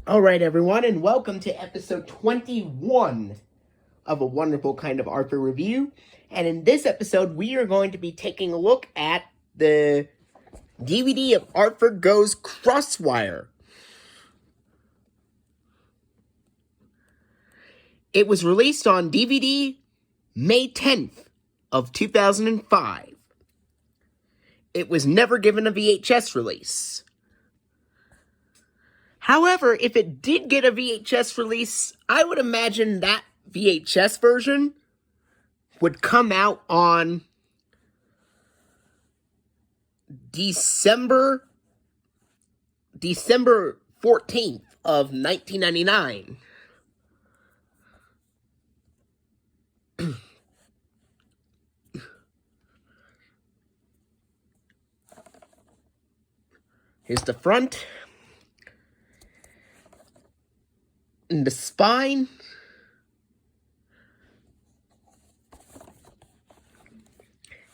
Alright everyone, and welcome to episode 21 of A Wonderful Kind of Arthur Review. And in this episode, we are going to be taking a look at the DVD of Arthur Goes Crosswire. It was released on DVD May 10th of 2005. It was never given a VHS release. However, if it did get a VHS release, I would imagine that VHS version would come out on December 14th of 1999. Here's the front. And the spine.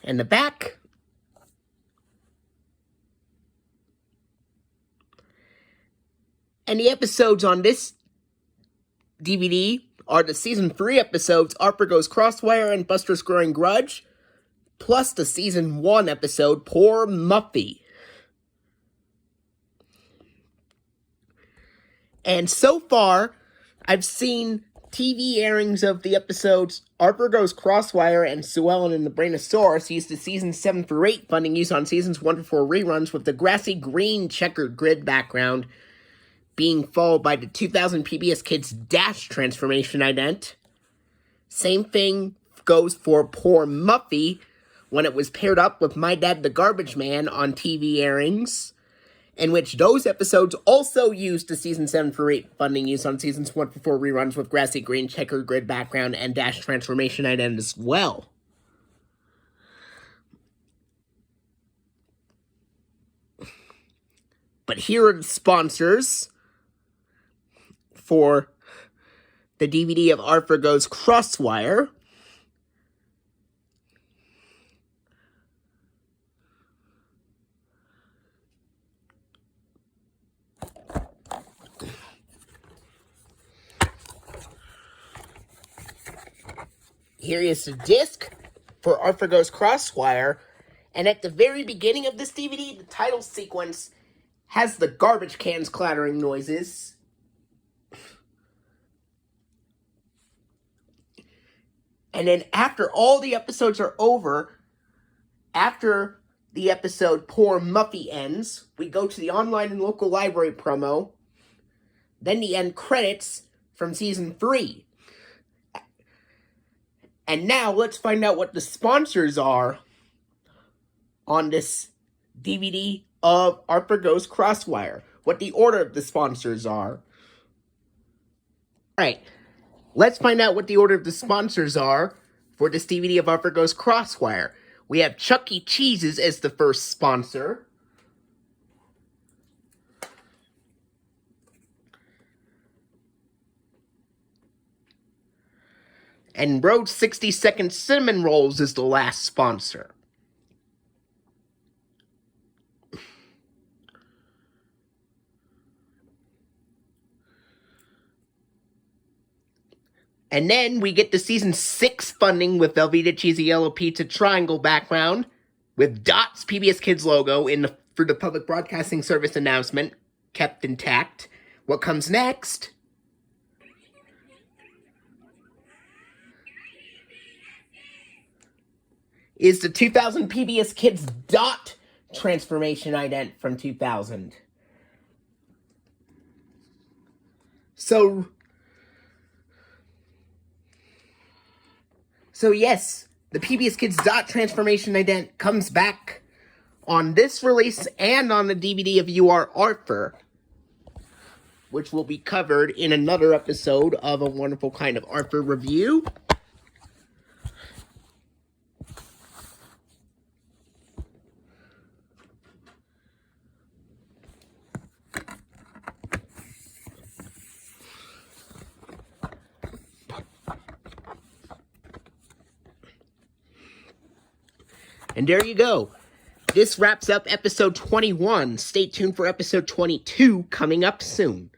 And the back. And the episodes on this DVD are the Season 3 episodes, Arthur Goes Crosswire and Buster's Growing Grudge, plus the Season 1 episode, Poor Muffy. And so far, I've seen TV airings of the episodes Arthur Goes Crosswire and Sue Ellen and the Brainosaurus used the Season 7 through 8 funding used on Seasons 1 to 4 reruns, with the grassy green checkered grid background being followed by the 2000 PBS Kids Dash transformation ident. Same thing goes for Poor Muffy when it was paired up with My Dad the Garbage Man on TV airings, in which those episodes also used the Season 7 through 8 funding used on Seasons 1 to 4 reruns with grassy green checkered grid background and Dash transformation ident as well. But here are the sponsors for the DVD of Arthur Goes Crosswire. Here is the disc for Arthur Goes Crosswire, and at the very beginning of this DVD, the title sequence has the garbage cans clattering noises. And then after all the episodes are over, after the episode Poor Muffy ends, we go to the online and local library promo, then the end credits from Season 3. And now let's find out what the sponsors are on this DVD of Arthur Goes Crosswire. What the order of the sponsors are. Alright, let's find out what the order of the sponsors are for this DVD of Arthur Goes Crosswire. We have Chuck E. Cheese's as the first sponsor. And Road 60-Second Cinnamon Rolls is the last sponsor. And then we get the Season 6 funding with Velveeta Cheesy Yellow Pizza Triangle background, with Dot's PBS Kids logo for the Public Broadcasting Service announcement kept intact. What comes next is the 2000 PBS Kids Dot transformation ident from 2000. So yes, the PBS Kids Dot transformation ident comes back on this release and on the DVD of You Are Arthur, which will be covered in another episode of A Wonderful Kind of Arthur Review. And there you go. This wraps up episode 21. Stay tuned for episode 22 coming up soon.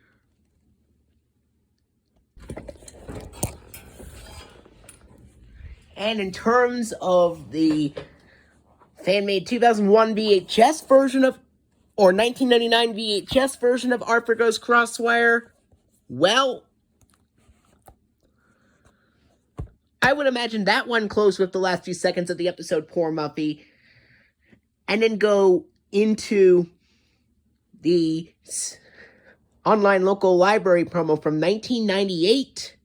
And in terms of the fan-made 2001 VHS version of, or 1999 VHS version of Arthur Goes Crosswire, well, I would imagine that one closed with the last few seconds of the episode, Poor Muffy, and then go into the online local library promo from 1998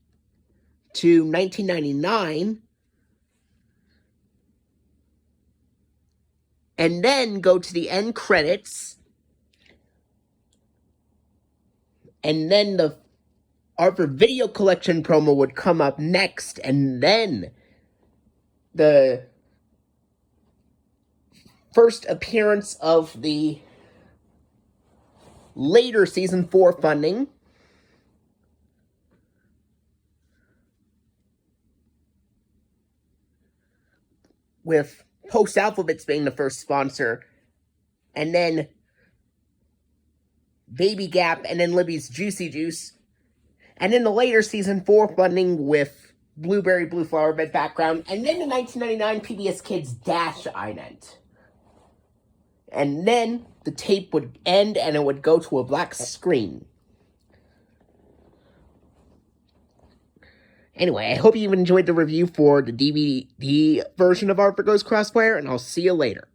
to 1999, and then go to the end credits, and then the Arthur Video Collection promo would come up next, and then the first appearance of the later Season 4 funding, with Post Alphabets being the first sponsor, and then Baby Gap, and then Libby's Juicy Juice, and then the later Season 4 funding with Blueberry Blue Flower Bed background, and then the 1999 PBS Kids Dash ident. And then the tape would end and it would go to a black screen. Anyway, I hope you enjoyed the review for the DVD version of Arthur Goes Crosswire, and I'll see you later.